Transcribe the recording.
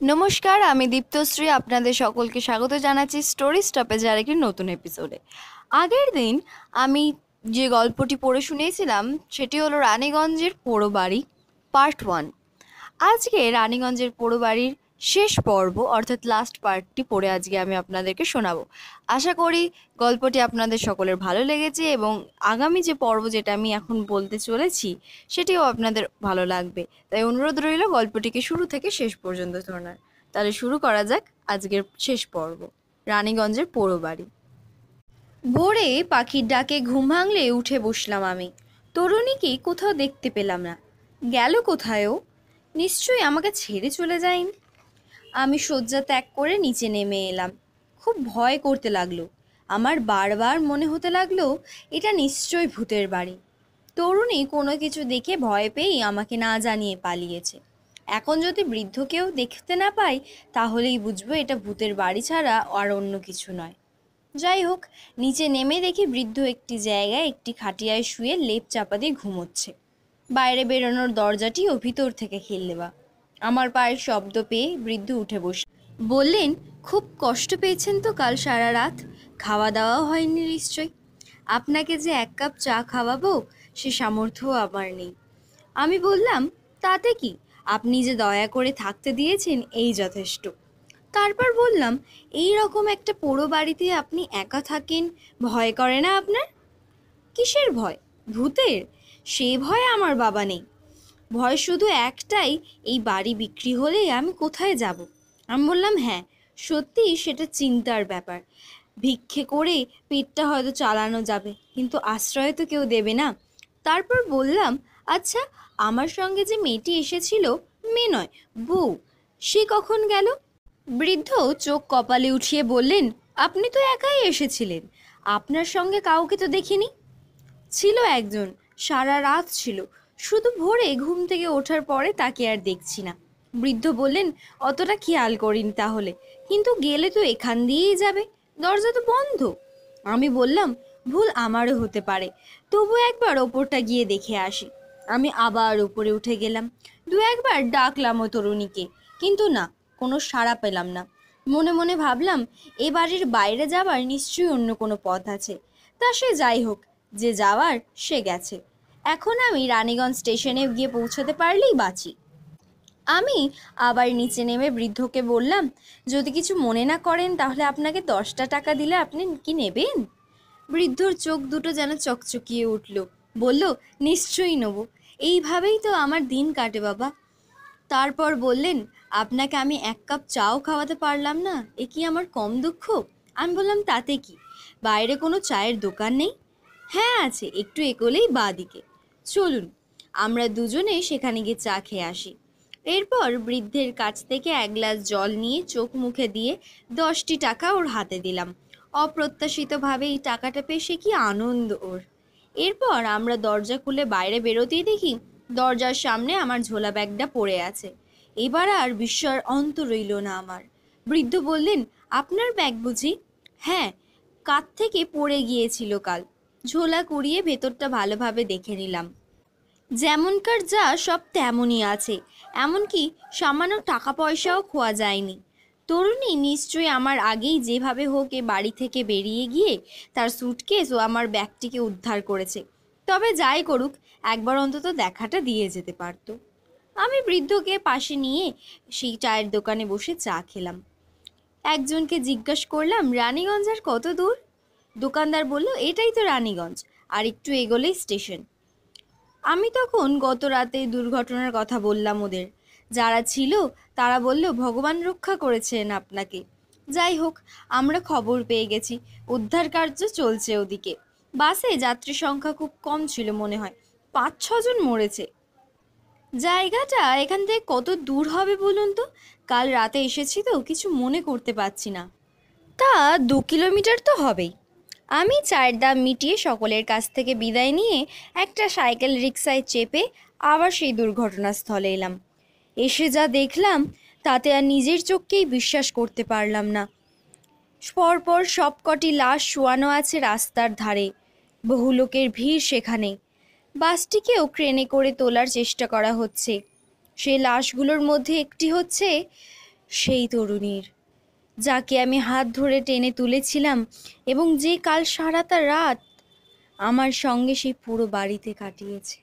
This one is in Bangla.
নমস্কার, আমি দীপ্তশ্রী। আপনাদের সকলকে স্বাগত জানাচ্ছি স্টোরি স্টপেজের একটি নতুন এপিসোডে। আগের দিন আমি যে গল্পটি পড়ে শুনিয়েছিলাম সেটি হলো রানীগঞ্জের পোড়ো বাড়ি পার্ট 1। আজকে রানীগঞ্জের পোড়ো বাড়ির শেষ পর্ব অর্থাৎ লাস্ট পার্টটি পড়ে আজকে আমি আপনাদেরকে শোনাবো। আশা করি গল্পটি আপনাদের সকলের ভালো লেগেছে এবং আগামী যে পর্ব যেটা আমি এখন বলতে চলেছি সেটিও আপনাদের ভালো লাগবে। তাই অনুরোধ রইল গল্পটিকে শুরু থেকে শেষ পর্যন্ত শোনার। তাহলে শুরু করা যাক আজকের শেষ পর্ব, রানীগঞ্জের পোড়ো বাড়ি। ভোরে পাখির ডাকে ঘুম ভাঙলে উঠে বসলাম আমি। তরুণীকে কোথাও দেখতে পেলাম না। গেল কোথায় ও? নিশ্চয়ই আমাকে ছেড়ে চলে যায়নি। আমি শয্যা ত্যাগ করে নিচে নেমে এলাম। খুব ভয় করতে লাগলো। আমার বারবার মনে হতে লাগলো এটা নিশ্চয়ই ভূতের বাড়ি। তরুণী কোনো কিছু দেখে ভয় পেয়েই আমাকে না জানিয়ে পালিয়েছে। এখন যদি বৃদ্ধকেও দেখতে না পাই তাহলেই বুঝবো এটা ভূতের বাড়ি ছাড়া আর অন্য কিছু নয়। যাই হোক, নিচে নেমে দেখি বৃদ্ধ একটি জায়গায় একটি খাটিয়ায় শুয়ে লেপ চাপা দিয়ে ঘুমোচ্ছে। বাইরে বেরোনোর দরজাটিও ভিতর থেকে খিল দেওয়া। আমার পায়ের শব্দ পেয়ে বৃদ্ধ উঠে বসে বললেন, খুব কষ্ট পেয়েছেন তো কাল সারা রাত? খাওয়া দাওয়াও হয়নি নিশ্চয়। আপনাকে যে 1 কাপ চা খাওয়াবো সে সামর্থ্যও আমার নেই। আমি বললাম, তাতে কি, আপনি যে দয়া করে থাকতে দিয়েছেন এই যথেষ্ট। তারপর বললাম, এই রকম একটা পোড়ো বাড়িতে আপনি একা থাকেন, ভয় করে না আপনার? কিসের ভয়? ভূতের? সে ভয় আমার বাবা নেই। ভয় শুধু একটাই, এই বাড়ি বিক্রি হলে আমি কোথায় যাব। আমি বললাম, হ্যাঁ সত্যিই সেটা চিন্তার ব্যাপার। ভিক্ষে করে পেটটা হয়তো চালানো যাবে, কিন্তু আশ্রয় তো কেউ দেবে না। তারপর বললাম, আচ্ছা আমার সঙ্গে যে মেয়েটি এসেছিল, মেয়ে নয় বউ, সে কখন গেল? বৃদ্ধ চোখ কপালে উঠিয়ে বললেন, আপনি তো একাই এসেছিলেন, আপনার সঙ্গে কাউকে তো দেখিনি। ছিল একজন, সারা রাত ছিল, শুধু ভোরে ঘুম থেকে ওঠার পরে তাকে আর দেখছি না। বৃদ্ধ বললেন, অতটা খেয়াল করিনি তাহলে, কিন্তু গেলে তো এখান দিয়েই যাবে, দরজা তো বন্ধ। আমি বললাম, ভুল আমারও হতে পারে, তবু একবার ওপরটা গিয়ে দেখে আসি। আমি আবার উপরে উঠে গেলাম। 2-1বার ডাকলাম ও তরুণীকে, কিন্তু না, কোনো সাড়া পেলাম না। মনে মনে ভাবলাম, এ বাড়ির বাইরে যাবার নিশ্চয়ই অন্য কোনো পথ আছে। তা সে যাই হোক, যে যাওয়ার সে গেছে। এখন আমি রানীগঞ্জ স্টেশনে গিয়ে পৌঁছাতে পারলেই বাঁচি। আমি আবার নিচে নেমে বৃদ্ধকে বললাম, যদি কিছু মনে না করেন তাহলে আপনাকে 10টা টাকা দিলে আপনি কি নেবেন? বৃদ্ধর চোখ দুটো যেন চকচকিয়ে উঠল। বলল, নিশ্চয়ই নেব, এইভাবেই তো আমার দিন কাটে বাবা। তারপর বললেন, আপনাকে আমি 1 কাপ চাও খাওয়াতে পারলাম না, এ কি আমার কম দুঃখ? আমি বললাম, তাতে কি, বাইরে কোনো চায়ের দোকান নেই? হ্যাঁ আছে, একটু এগোলেই বাঁদিকে। চলুন আমরা দুজনে সেখানে গিয়ে চা খেয়ে আসি। এরপর বৃদ্ধের কাছ থেকে 1 গ্লাস জল নিয়ে চোখ মুখে দিয়ে 10টি টাকা ওর হাতে দিলাম। অপ্রত্যাশিতভাবে এই টাকাটা পেয়ে সে কি আনন্দ ওর! এরপর আমরা দরজা খুলে বাইরে বেরোতেই দেখি দরজার সামনে আমার ঝোলা ব্যাগটা পড়ে আছে। এবার আর বিস্ময়ের অন্ত রইল না আমার। বৃদ্ধ বললেন, আপনার ব্যাগ বুঝি? হ্যাঁ, কাঁধ থেকে পড়ে গিয়েছিল কাল। ঝোলা কুড়িয়ে ভেতরটা ভালোভাবে দেখে নিলাম। যেমনকার যা সব তেমনই আছে, এমনকি সামান্য টাকা পয়সাও খোয়া যায়নি। তরুণী নিশ্চয়ই আমার আগেই যেভাবে হোক এ বাড়ি থেকে বেরিয়ে গিয়ে তার সুটকেস ও আমার ব্যাগটিকে উদ্ধার করেছে। তবে যাই করুক, একবার অন্তত দেখাটা দিয়ে যেতে পারতো। আমি বৃদ্ধকে পাশে নিয়ে সেই চায়ের দোকানে বসে চা খেলাম। একজনকে জিজ্ঞাসা করলাম, রানীগঞ্জ আর কত দূর? দোকানদার বলল, এটাই তো রানীগঞ্জ, আর একটু এগোলেই স্টেশন। আমি তখন গত রাতে দুর্ঘটনার কথা বললাম ওদের। যারা ছিল তারা বলল, ভগবান রক্ষা করেছেন আপনাকে। যাই হোক, আমরা খবর পেয়ে গেছি, উদ্ধার কার্য চলছে ওদিকে। বাসে যাত্রী সংখ্যা খুব কম ছিল মনে হয়, 5-6 জন মরেছে। জায়গাটা এখান থেকে কত দূর হবে বলুন তো? কাল রাতে এসেছি তো কিছু মনে করতে পারছি না। তা 2 কিলোমিটার তো হবেই। আমি চায়ের দাম মিটিয়ে সকলের কাছ থেকে বিদায় নিয়ে একটা সাইকেল রিকশায় চেপে আবার সেই দুর্ঘটনাস্থলে এলাম। এসে যা দেখলাম তাতে আর নিজের চোখকেই বিশ্বাস করতে পারলাম না। পরপর সবকটি লাশ শোয়ানো আছে রাস্তার ধারে। বহু লোকের ভিড় সেখানে। বাসটিকেও ক্রেনে করে তোলার চেষ্টা করা হচ্ছে। সেই লাশগুলোর মধ্যে একটি হচ্ছে সেই তরুণীর, যাকে আমি হাত ধরে টেনে তুলেছিলাম এবং যে কাল সারাটা রাত আমার সঙ্গে সেই পুরো বাড়িতে কাটিয়েছে।